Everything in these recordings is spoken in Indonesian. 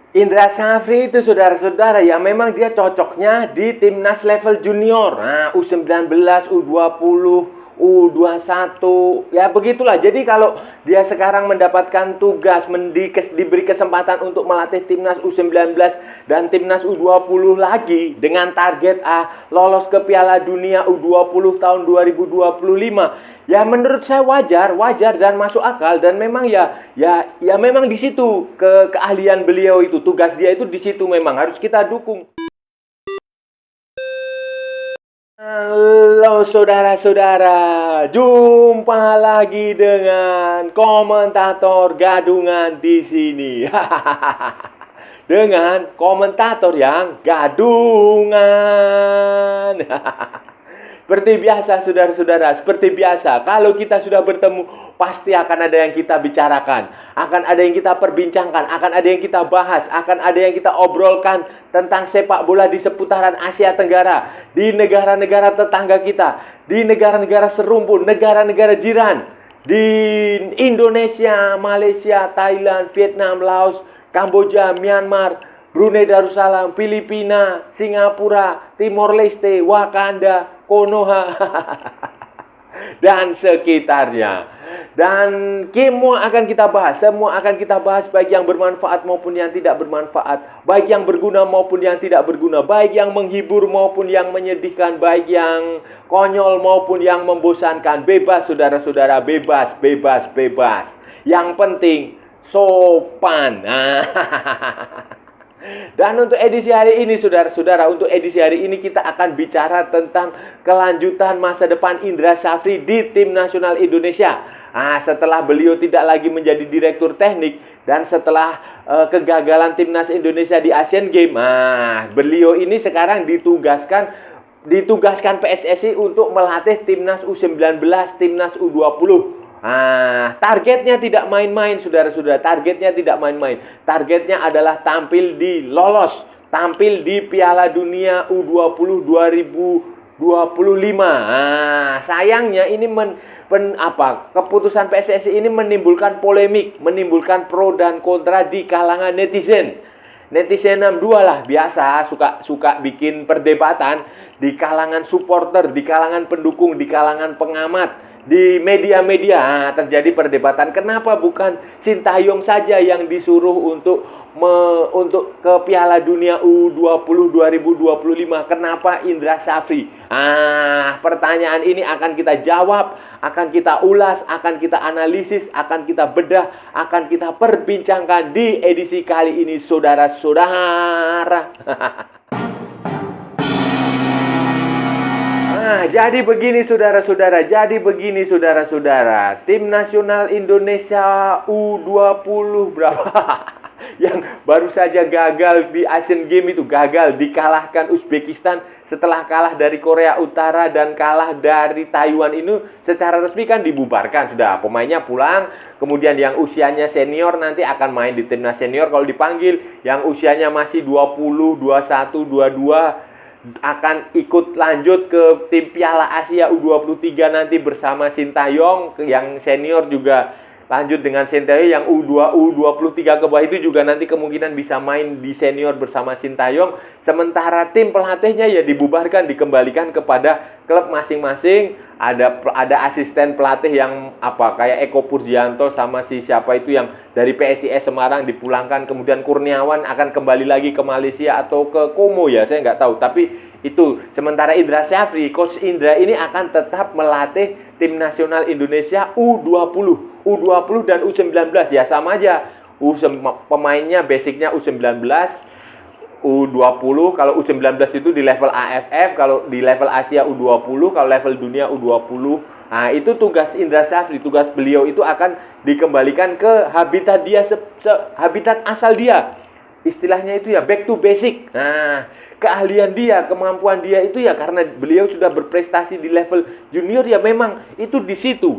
Indra Syafri itu saudara-saudara ya memang dia cocoknya di timnas level junior. Nah, U19, U20, U21, ya begitulah. Jadi kalau dia sekarang mendapatkan tugas diberi kesempatan untuk melatih timnas U19 dan timnas U20 lagi dengan target lolos ke Piala Dunia U20 tahun 2025. Ya menurut saya wajar dan masuk akal dan memang ya memang di situ keahlian beliau itu, tugas dia itu di situ memang harus kita dukung. Halo saudara-saudara, jumpa lagi dengan komentator gadungan di sini. Dengan komentator yang gadungan. Seperti biasa saudara-saudara, seperti biasa. Kalau kita sudah bertemu, pasti akan ada yang kita bicarakan. Akan ada yang kita perbincangkan, akan ada yang kita bahas, akan ada yang kita obrolkan tentang sepak bola di seputaran Asia Tenggara, di negara-negara tetangga kita, di negara-negara serumpun, negara-negara jiran, di Indonesia, Malaysia, Thailand, Vietnam, Laos, Kamboja, Myanmar, Brunei Darussalam, Filipina, Singapura, Timor Leste, Wakanda, Konoha, dan sekitarnya. Dan semua akan kita bahas, baik yang bermanfaat maupun yang tidak bermanfaat, baik yang berguna maupun yang tidak berguna, baik yang menghibur maupun yang menyedihkan, baik yang konyol maupun yang membosankan. Bebas saudara-saudara, bebas. Yang penting sopan. Dan untuk edisi hari ini saudara-saudara, kita akan bicara tentang kelanjutan masa depan Indra Syafri di tim nasional Indonesia. Setelah beliau tidak lagi menjadi direktur teknik dan setelah kegagalan timnas Indonesia di Asian Games, beliau ini sekarang ditugaskan PSSI untuk melatih timnas U19, timnas U20. Targetnya tidak main-main saudara-saudara, targetnya adalah tampil di Piala Dunia U20 2025. Sayangnya ini keputusan PSSI ini menimbulkan polemik, menimbulkan pro dan kontra di kalangan netizen 62 lah, biasa suka bikin perdebatan di kalangan supporter, di kalangan pendukung, di kalangan pengamat, di media-media. Terjadi perdebatan kenapa bukan Sintayong saja yang disuruh untuk ke Piala Dunia U20 2025, kenapa Indra Syafri? Pertanyaan ini akan kita jawab, akan kita ulas, akan kita analisis, akan kita bedah, akan kita perbincangkan di edisi kali ini saudara-saudara. Jadi begini saudara-saudara, tim nasional Indonesia U20 berapa yang baru saja gagal di Asian Games itu, dikalahkan Uzbekistan setelah kalah dari Korea Utara dan kalah dari Taiwan. Ini secara resmi kan dibubarkan sudah, pemainnya pulang. Kemudian yang usianya senior nanti akan main di timnas senior kalau dipanggil, yang usianya masih 20, 21, 22 akan ikut lanjut ke tim Piala Asia U23 nanti bersama Sintayong. Yang senior juga lanjut dengan Sintayong, yang U23 ke bawah itu juga nanti kemungkinan bisa main di senior bersama Sintayong. Sementara tim pelatihnya ya dibubarkan, dikembalikan kepada klub masing-masing. Ada asisten pelatih yang kayak Eko Purjianto sama si siapa itu yang dari PSIS Semarang dipulangkan. Kemudian Kurniawan akan kembali lagi ke Malaysia atau ke Komo, ya saya nggak tahu. Tapi itu sementara Indra Syafri, Coach Indra ini akan tetap melatih tim nasional Indonesia U20 dan U19, ya sama aja. Pemainnya basicnya U19, U20. Kalau U19 itu di level AFF, kalau di level Asia U20, kalau level dunia U20. Itu tugas Indra Syafri, tugas beliau itu akan dikembalikan ke habitat dia, habitat asal dia. Istilahnya itu ya back to basic. Keahlian dia, kemampuan dia itu ya karena beliau sudah berprestasi di level junior, ya memang itu di situ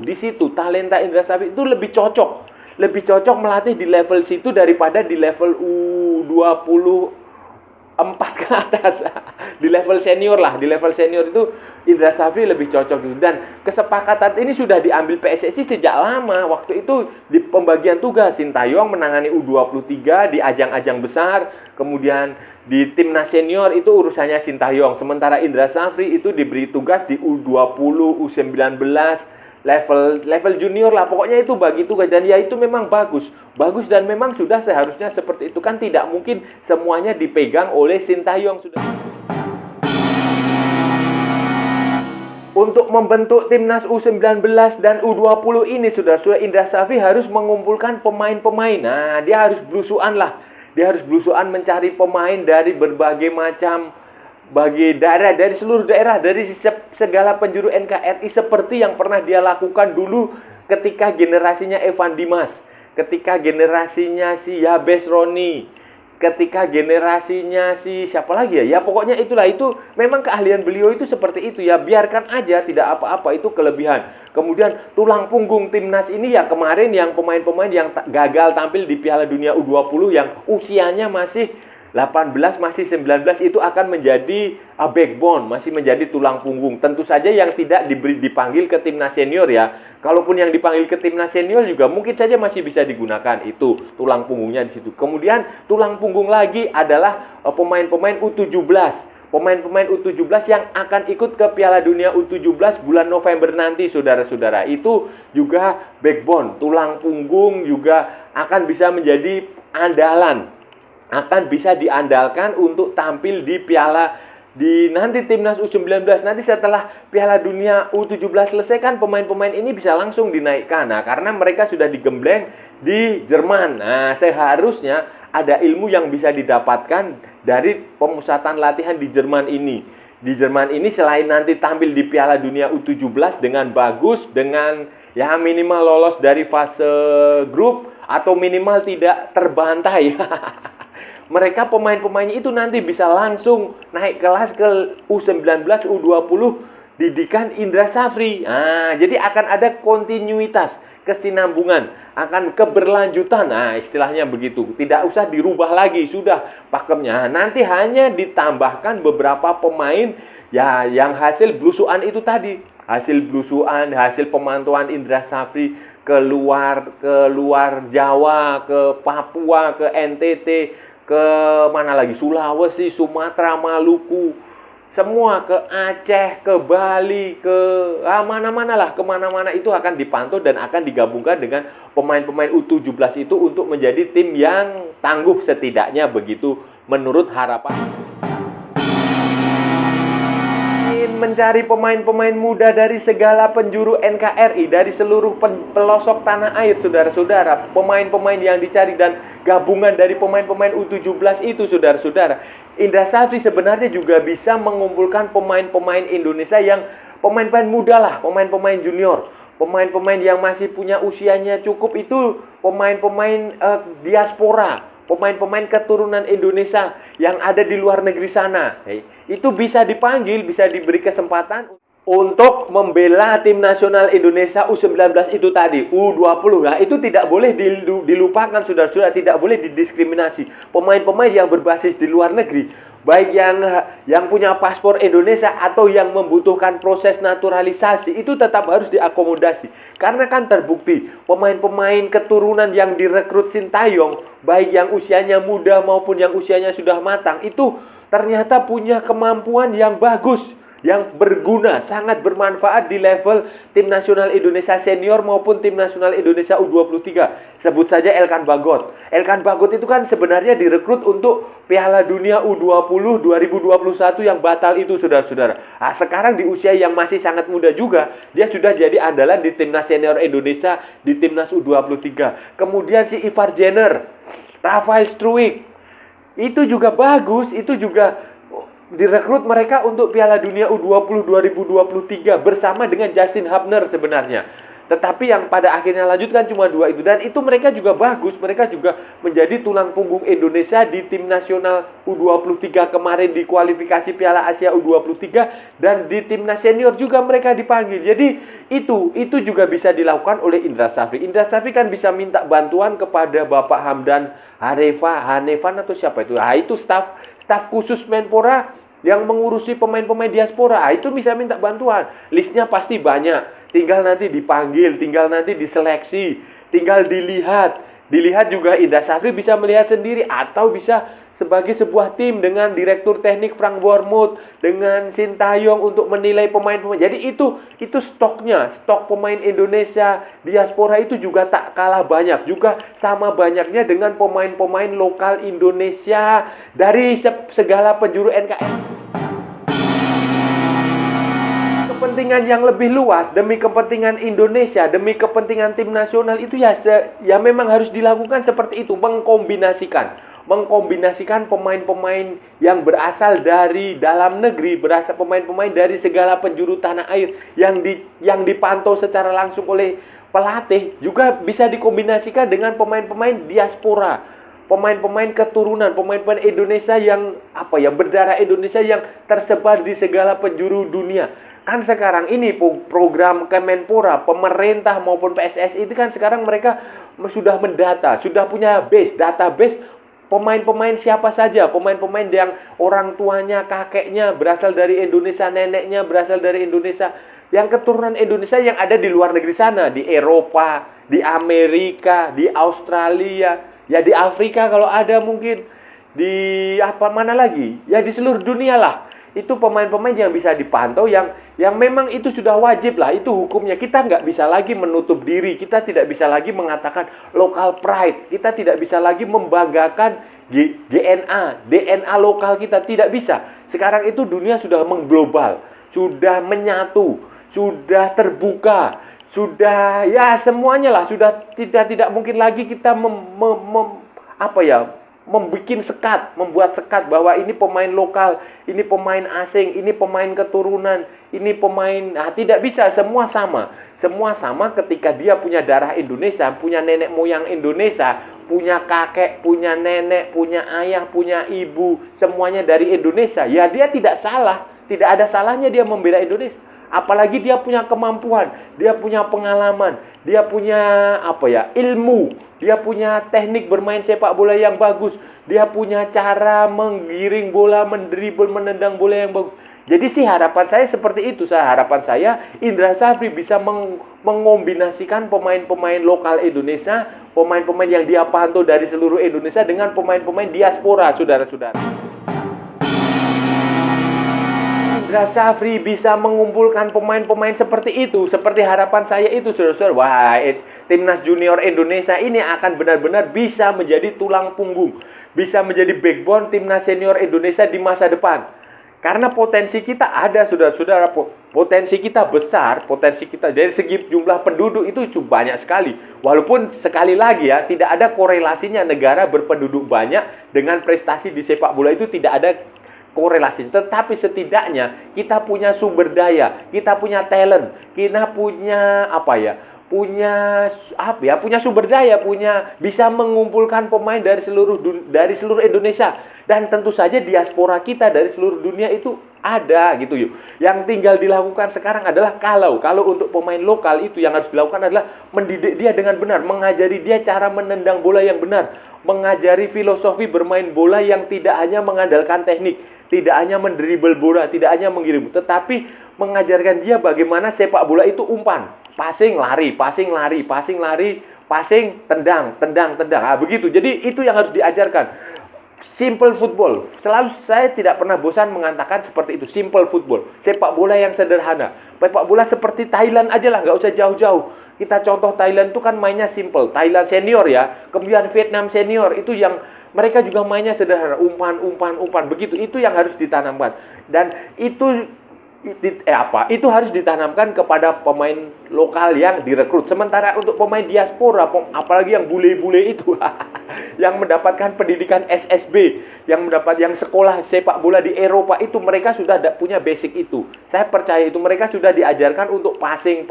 talenta Indra Syafri itu lebih cocok melatih di level situ daripada di level U20 4 ke atas. Di level senior lah, di level senior itu Indra Safri lebih cocok gitu. Dan kesepakatan ini sudah diambil PSSI sejak lama. Waktu itu di pembagian tugas, Sintayong menangani U23 di ajang-ajang besar, kemudian di timnas senior itu urusannya Sintayong. Sementara Indra Safri itu diberi tugas di U20, U19, level junior lah, pokoknya itu bagi tugas. Dan ya itu memang bagus dan memang sudah seharusnya seperti itu. Kan tidak mungkin semuanya dipegang oleh Sintayong. Sudah. Untuk membentuk timnas U19 dan U20 ini, saudara-saudara, Indra Safri harus mengumpulkan pemain-pemain. Nah, dia harus belusuan lah. Dia harus belusuan mencari pemain dari berbagai macam bagi daerah, dari seluruh daerah, dari segala penjuru NKRI, seperti yang pernah dia lakukan dulu ketika generasinya Evan Dimas, ketika generasinya si Yabes Roni, ketika generasinya si siapa lagi ya? Ya pokoknya itulah, itu memang keahlian beliau itu seperti itu ya, biarkan aja, tidak apa-apa, itu kelebihan. Kemudian tulang punggung timnas ini ya kemarin yang pemain-pemain yang gagal tampil di Piala Dunia U20 yang usianya masih 18, masih 19, itu akan menjadi backbone, masih menjadi tulang punggung. Tentu saja yang tidak dipanggil ke timnas senior ya. Kalaupun yang dipanggil ke timnas senior juga mungkin saja masih bisa digunakan, itu tulang punggungnya di situ. Kemudian tulang punggung lagi adalah pemain-pemain U17. Pemain-pemain U17 yang akan ikut ke Piala Dunia U17 bulan November nanti, saudara-saudara. Itu juga backbone, tulang punggung, juga akan bisa menjadi andalan, akan bisa diandalkan untuk tampil di nanti timnas U19. Nanti setelah Piala Dunia U17 selesai kan pemain-pemain ini bisa langsung dinaikkan. Nah, karena mereka sudah digembleng di Jerman. Nah, seharusnya ada ilmu yang bisa didapatkan dari pemusatan latihan di Jerman ini. Di Jerman ini selain nanti tampil di Piala Dunia U17 dengan bagus, dengan ya minimal lolos dari fase grup atau minimal tidak terbantai. Mereka pemain-pemainnya itu nanti bisa langsung naik kelas ke U19, U20 didikan Indra Safri. Nah, jadi akan ada kontinuitas, kesinambungan, akan keberlanjutan. Nah, istilahnya begitu. Tidak usah dirubah lagi, sudah pakemnya. Nanti hanya ditambahkan beberapa pemain ya yang hasil belusuan itu tadi. Hasil belusuan, hasil pemantauan Indra Safri keluar Jawa, ke Papua, ke NTT, ke mana lagi, Sulawesi, Sumatera, Maluku, semua, ke Aceh, ke Bali, ke mana-mana lah, kemana-mana itu akan dipantau dan akan digabungkan dengan pemain-pemain U17 itu untuk menjadi tim yang tangguh setidaknya, begitu menurut harapan. Mencari pemain-pemain muda dari segala penjuru NKRI, dari seluruh pelosok tanah air, saudara-saudara. Pemain-pemain yang dicari dan gabungan dari pemain-pemain U17 itu, saudara-saudara. Indra Safri sebenarnya juga bisa mengumpulkan pemain-pemain Indonesia yang pemain-pemain muda lah, pemain-pemain junior, pemain-pemain yang masih punya usianya cukup, itu pemain-pemain diaspora, pemain-pemain keturunan Indonesia yang ada di luar negeri sana. Itu bisa dipanggil, bisa diberi kesempatan untuk membela tim nasional Indonesia U19 itu tadi, U20. Nah, itu tidak boleh dilupakan, saudara-saudara, tidak boleh didiskriminasi. Pemain-pemain yang berbasis di luar negeri, baik yang punya paspor Indonesia atau yang membutuhkan proses naturalisasi, itu tetap harus diakomodasi. Karena kan terbukti pemain-pemain keturunan yang direkrut Sintayong, baik yang usianya muda maupun yang usianya sudah matang, itu ternyata punya kemampuan yang bagus, yang berguna, sangat bermanfaat di level tim nasional Indonesia senior maupun tim nasional Indonesia U23. Sebut saja Elkan Bagot. Elkan Bagot itu kan sebenarnya direkrut untuk Piala Dunia U20 2021 yang batal itu, saudara-saudara. Nah, sekarang di usia yang masih sangat muda juga, dia sudah jadi andalan di timnas senior Indonesia, di timnas U23. Kemudian si Ivar Jenner, Rafael Struijk, itu juga bagus, itu juga direkrut mereka untuk Piala Dunia U20 2023 bersama dengan Justin Hubner sebenarnya. Tetapi yang pada akhirnya lanjutkan cuma 2 itu. Dan itu mereka juga bagus. Mereka juga menjadi tulang punggung Indonesia di tim nasional U23 kemarin di kualifikasi Piala Asia U23. Dan di timnas senior juga mereka dipanggil. Jadi itu juga bisa dilakukan oleh Indra Safri. Indra Safri kan bisa minta bantuan kepada Bapak Hamdan Hanefan atau siapa itu. Nah, itu staf khusus Menpora yang mengurusi pemain-pemain diaspora. Itu bisa minta bantuan. Listnya pasti banyak. Tinggal nanti dipanggil, tinggal nanti diseleksi, tinggal dilihat. Dilihat juga Indra Safri bisa melihat sendiri atau bisa sebagai sebuah tim dengan Direktur Teknik Frank Wormuth, dengan Sintayong untuk menilai pemain-pemain. Jadi itu stoknya, stok pemain Indonesia diaspora itu juga tak kalah banyak. Juga sama banyaknya dengan pemain-pemain lokal Indonesia dari segala penjuru NKRI. Kepentingan yang lebih luas demi kepentingan Indonesia, demi kepentingan tim nasional itu ya memang harus dilakukan seperti itu, mengkombinasikan pemain-pemain yang berasal dari dalam negeri, berasal pemain-pemain dari segala penjuru tanah air yang dipantau secara langsung oleh pelatih, juga bisa dikombinasikan dengan pemain-pemain diaspora, pemain-pemain keturunan, pemain-pemain Indonesia yang berdarah Indonesia yang tersebar di segala penjuru dunia. Kan sekarang ini program Kemenpora, pemerintah maupun PSSI itu kan sekarang mereka sudah mendata, sudah punya database pemain-pemain siapa saja, pemain-pemain yang orang tuanya, kakeknya berasal dari Indonesia, neneknya berasal dari Indonesia, yang keturunan Indonesia yang ada di luar negeri sana, di Eropa, di Amerika, di Australia, ya di Afrika kalau ada mungkin, di mana lagi? Ya di seluruh dunia lah. Itu pemain-pemain yang bisa dipantau, yang memang itu sudah wajib lah, itu hukumnya. Kita nggak bisa lagi menutup diri, kita tidak bisa lagi mengatakan local pride, kita tidak bisa lagi membanggakan DNA lokal kita, tidak bisa. Sekarang itu dunia sudah mengglobal, sudah menyatu, sudah terbuka, sudah ya semuanya lah, sudah tidak mungkin lagi kita membuat sekat bahwa ini pemain lokal, ini pemain asing, ini pemain keturunan, ini pemain, tidak bisa, semua sama ketika dia punya darah Indonesia, punya nenek moyang Indonesia, punya kakek, punya nenek, punya ayah, punya ibu, semuanya dari Indonesia, ya dia tidak salah, tidak ada salahnya dia membela Indonesia. Apalagi dia punya kemampuan, dia punya pengalaman, dia punya ilmu, dia punya teknik bermain sepak bola yang bagus, dia punya cara menggiring bola, mendribble, menendang bola yang bagus. Jadi sih harapan saya seperti itu. Harapan saya Indra Safri bisa mengombinasikan pemain-pemain lokal Indonesia, pemain-pemain yang dia pantau dari seluruh Indonesia dengan pemain-pemain diaspora, saudara-saudara. Indra Safri bisa mengumpulkan pemain-pemain seperti itu, seperti harapan saya itu, saudara-saudara. Wah, timnas junior Indonesia ini akan benar-benar bisa menjadi tulang punggung, bisa menjadi backbone timnas senior Indonesia di masa depan. Karena potensi kita ada, saudara-saudara. Potensi kita besar, potensi kita dari segi jumlah penduduk itu banyak sekali. Walaupun sekali lagi ya, tidak ada korelasinya negara berpenduduk banyak dengan prestasi di sepak bola, itu tidak ada korelasi. Tetapi setidaknya kita punya sumber daya, kita punya talent, kita punya punya sumber daya, bisa mengumpulkan pemain dari seluruh Indonesia, dan tentu saja diaspora kita dari seluruh dunia itu ada gitu yuk. Yang tinggal dilakukan sekarang adalah kalau untuk pemain lokal itu yang harus dilakukan adalah mendidik dia dengan benar, mengajari dia cara menendang bola yang benar, mengajari filosofi bermain bola yang tidak hanya mengandalkan teknik, tidak hanya mendribble bola, tidak hanya mengirim, tetapi mengajarkan dia bagaimana sepak bola itu umpan. Passing, lari, tendang. Begitu. Jadi itu yang harus diajarkan. Simple football. Selalu saya tidak pernah bosan mengatakan seperti itu. Simple football. Sepak bola yang sederhana. Sepak bola seperti Thailand aja lah, nggak usah jauh-jauh. Kita contoh Thailand itu kan mainnya simple. Thailand senior ya. Kemudian Vietnam senior itu yang mereka juga mainnya sederhana. Umpan. Begitu. Itu yang harus ditanamkan. Dan itu itu harus ditanamkan kepada pemain lokal yang direkrut. Sementara untuk pemain diaspora, apalagi yang bule-bule itu yang mendapatkan pendidikan SSB, yang sekolah sepak bola di Eropa itu, mereka sudah punya basic itu. Saya percaya itu mereka sudah diajarkan untuk passing,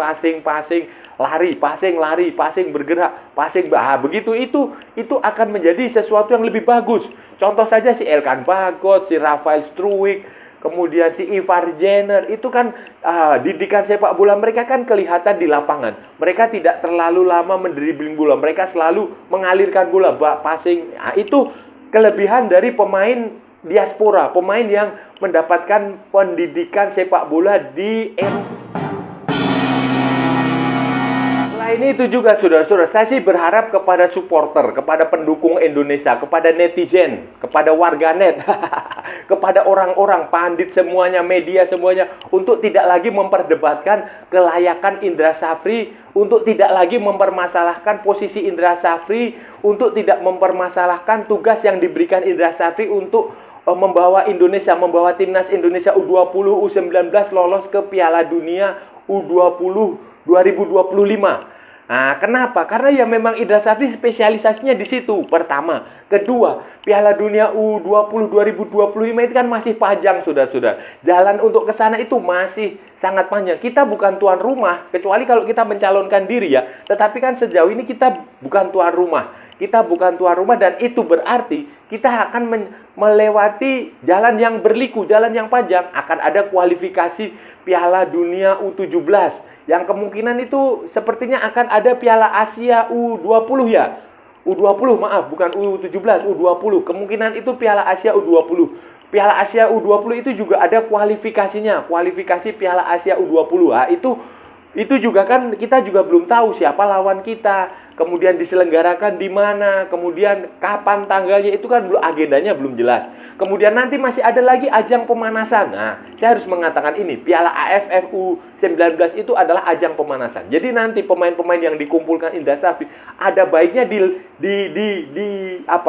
lari, passing, bergerak, passing. Begitu itu akan menjadi sesuatu yang lebih bagus. Contoh saja si Elkan Bagot, si Rafael Struwik, kemudian si Ivar Jenner, itu kan didikan sepak bola mereka kan kelihatan di lapangan. Mereka tidak terlalu lama mendribling bola, mereka selalu mengalirkan bola, passing. Itu kelebihan dari pemain diaspora, pemain yang mendapatkan pendidikan sepak bola di Eropa. Selain itu juga, saudara-saudara, saya sih berharap kepada supporter, kepada pendukung Indonesia, kepada netizen, kepada warganet, kepada orang-orang, pandit semuanya, media semuanya, untuk tidak lagi memperdebatkan kelayakan Indra Syafri, untuk tidak lagi mempermasalahkan posisi Indra Syafri, untuk tidak mempermasalahkan tugas yang diberikan Indra Syafri untuk membawa Indonesia, membawa timnas Indonesia U20, U19 lolos ke Piala Dunia U20 2025. Nah, kenapa? Karena ya memang Indra Syafri spesialisasinya di situ. Pertama. Kedua, Piala Dunia U20 2025 itu kan masih panjang, saudara-saudara. Jalan untuk ke sana itu masih sangat panjang. Kita bukan tuan rumah, kecuali kalau kita mencalonkan diri ya. Tetapi kan sejauh ini kita bukan tuan rumah. Kita bukan tuan rumah, dan itu berarti kita akan melewati jalan yang berliku, jalan yang panjang. Akan ada kualifikasi Piala Dunia U17. Yang kemungkinan itu sepertinya akan ada Piala Asia U20 ya. U20, maaf, bukan U17, U20. Kemungkinan itu Piala Asia U20. Piala Asia U20 itu juga ada kualifikasinya, kualifikasi Piala Asia U20. Itu juga kan kita juga belum tahu siapa lawan kita, kemudian diselenggarakan di mana, kemudian kapan tanggalnya, itu kan belum, agendanya belum jelas. Kemudian nanti masih ada lagi ajang pemanasan. Nah, saya harus mengatakan ini, Piala AFF U19 itu adalah ajang pemanasan. Jadi nanti pemain-pemain yang dikumpulkan Indra Syafri ada baiknya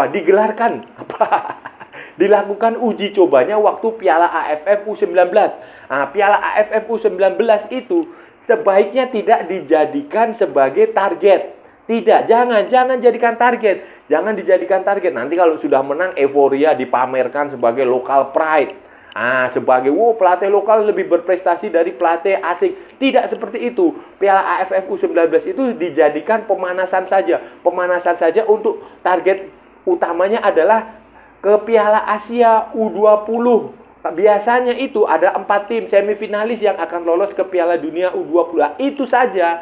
digelarkan dilakukan uji cobanya waktu Piala AFF U19. Nah, Piala AFF U19 itu sebaiknya tidak dijadikan sebagai target. Tidak, jangan jadikan target. Jangan dijadikan target. Nanti kalau sudah menang, euforia dipamerkan sebagai local pride. Sebagai pelatih lokal lebih berprestasi dari pelatih asing. Tidak seperti itu. Piala AFF U19 itu dijadikan pemanasan saja. Pemanasan saja, untuk target utamanya adalah ke Piala Asia U20. Biasanya itu ada 4 tim semifinalis yang akan lolos ke Piala Dunia U20. Itu saja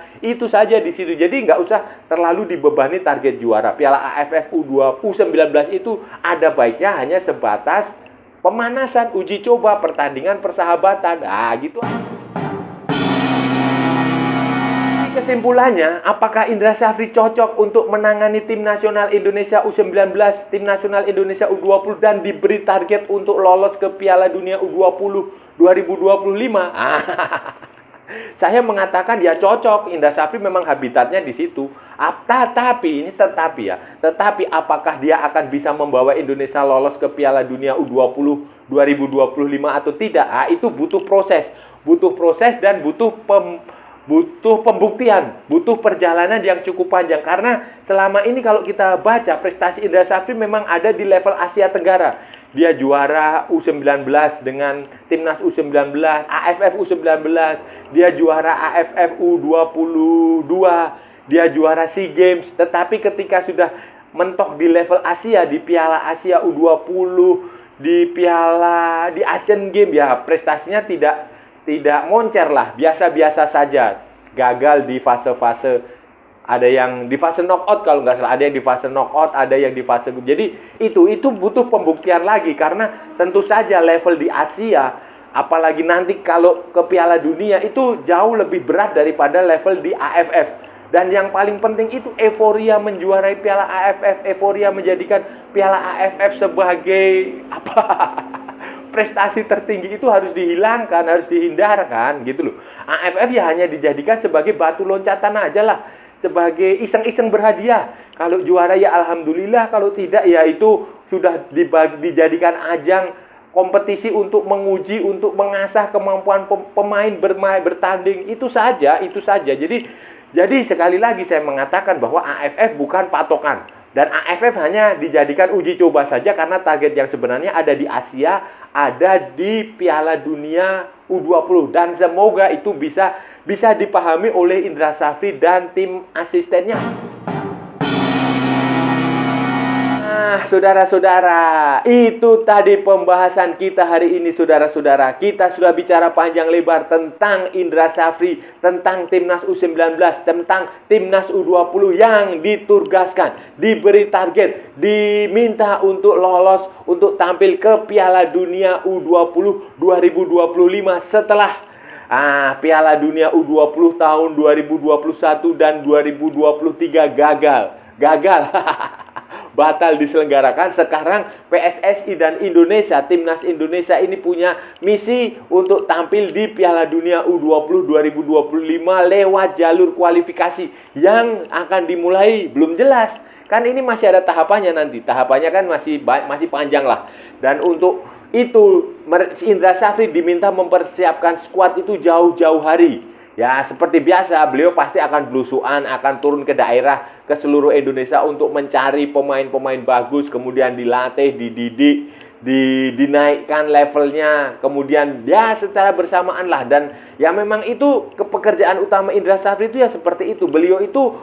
di situ. Jadi nggak usah terlalu dibebani target juara. Piala AFF U19 itu ada baiknya hanya sebatas pemanasan, uji coba, pertandingan persahabatan. Gitu. Kesimpulannya, apakah Indra Syafri cocok untuk menangani tim nasional Indonesia U19, tim nasional Indonesia U20, dan diberi target untuk lolos ke Piala Dunia U20 2025? Saya mengatakan ya cocok. Indra Syafri memang habitatnya di situ. Tetapi apakah dia akan bisa membawa Indonesia lolos ke Piala Dunia U20 2025 atau tidak? Itu butuh proses dan butuh pembuktian, butuh perjalanan yang cukup panjang. Karena selama ini kalau kita baca prestasi Indra Syafri memang ada di level Asia Tenggara. Dia juara U19 dengan timnas U19, AFF U19, dia juara AFF U22, dia juara SEA Games. Tetapi ketika sudah mentok di level Asia, di Piala Asia U20, di Asian Games, ya prestasinya tidak moncer lah, biasa-biasa saja. Gagal di fase-fase, ada yang di fase knockout kalau nggak salah, ada yang di fase knockout, ada yang di fase grup. Jadi itu butuh pembuktian lagi, karena tentu saja level di Asia, apalagi nanti kalau ke Piala Dunia, itu jauh lebih berat daripada level di AFF. Dan yang paling penting itu euforia menjuarai Piala AFF, euforia menjadikan Piala AFF sebagai prestasi tertinggi itu harus dihilangkan, harus dihindarkan gitu loh. AFF ya hanya dijadikan sebagai batu loncatan aja lah, sebagai iseng-iseng berhadiah. Kalau juara ya alhamdulillah, kalau tidak ya itu sudah dijadikan ajang kompetisi untuk menguji, untuk mengasah kemampuan pemain bertanding. Itu saja. Jadi sekali lagi saya mengatakan bahwa AFF bukan patokan. Dan AFF hanya dijadikan uji coba saja karena target yang sebenarnya ada di Asia, ada di Piala Dunia U20. Dan semoga itu bisa dipahami oleh Indra Safri dan tim asistennya. Nah, saudara-saudara, itu tadi pembahasan kita hari ini, saudara-saudara. Kita sudah bicara panjang lebar tentang Indra Safri, tentang Timnas U19, tentang Timnas U20 yang ditugaskan, diberi target, diminta untuk lolos, untuk tampil ke Piala Dunia U20 2025 setelah Piala Dunia U20 tahun 2021 dan 2023 gagal. Batal diselenggarakan. Sekarang PSSI dan Indonesia, Timnas Indonesia ini punya misi untuk tampil di Piala Dunia U20 2025 lewat jalur kualifikasi yang akan dimulai belum jelas. Kan ini masih ada tahapannya nanti. Tahapannya kan masih panjang lah. Dan untuk itu Indra Safri diminta mempersiapkan skuad itu jauh-jauh hari. Ya, seperti biasa, beliau pasti akan belusuan, akan turun ke daerah, ke seluruh Indonesia untuk mencari pemain-pemain bagus, kemudian dilatih, dididik, dinaikkan levelnya, kemudian ya secara bersamaan lah. Dan ya memang itu pekerjaan utama Indra Safri itu ya seperti itu. Beliau itu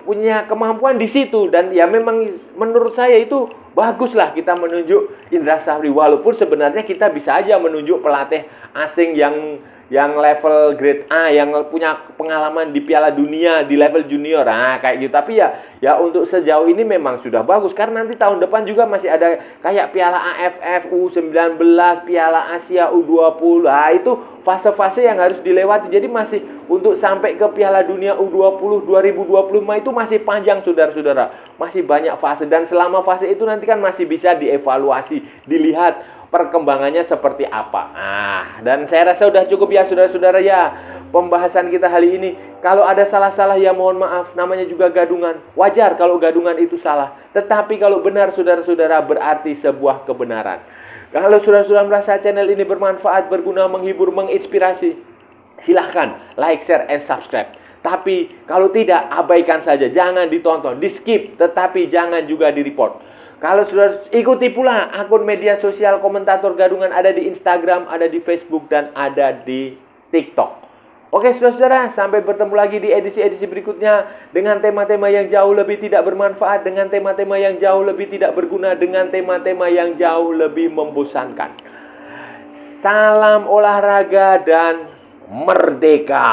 punya kemampuan di situ, dan ya memang menurut saya itu baguslah kita menunjuk Indra Safri. Walaupun sebenarnya kita bisa aja menunjuk pelatih asing yang level grade A, yang punya pengalaman di Piala Dunia di level junior, kayak gitu. Tapi ya untuk sejauh ini memang sudah bagus, karena nanti tahun depan juga masih ada kayak Piala AFF U19, Piala Asia U20. Itu fase-fase yang harus dilewati. Jadi masih untuk sampai ke Piala Dunia U20 2025 itu masih panjang, saudara-saudara. Masih banyak fase, dan selama fase itu nanti kan masih bisa dievaluasi, dilihat perkembangannya seperti apa. Dan saya rasa sudah cukup ya, saudara-saudara ya, pembahasan kita hari ini. Kalau ada salah-salah ya mohon maaf, namanya juga gadungan. Wajar kalau gadungan itu salah. Tetapi kalau benar, saudara-saudara, berarti sebuah kebenaran. Kalau saudara-saudara merasa channel ini bermanfaat, berguna, menghibur, menginspirasi, silahkan like, share, and subscribe. Tapi kalau tidak, abaikan saja. Jangan ditonton, di skip, tetapi jangan juga di report. Kalau sudah ikuti pula akun media sosial Komentator Gadungan, ada di Instagram, ada di Facebook, dan ada di TikTok. Oke, saudara-saudara, sampai bertemu lagi di edisi-edisi berikutnya dengan tema-tema yang jauh lebih tidak bermanfaat, dengan tema-tema yang jauh lebih tidak berguna, dengan tema-tema yang jauh lebih membosankan. Salam olahraga dan merdeka!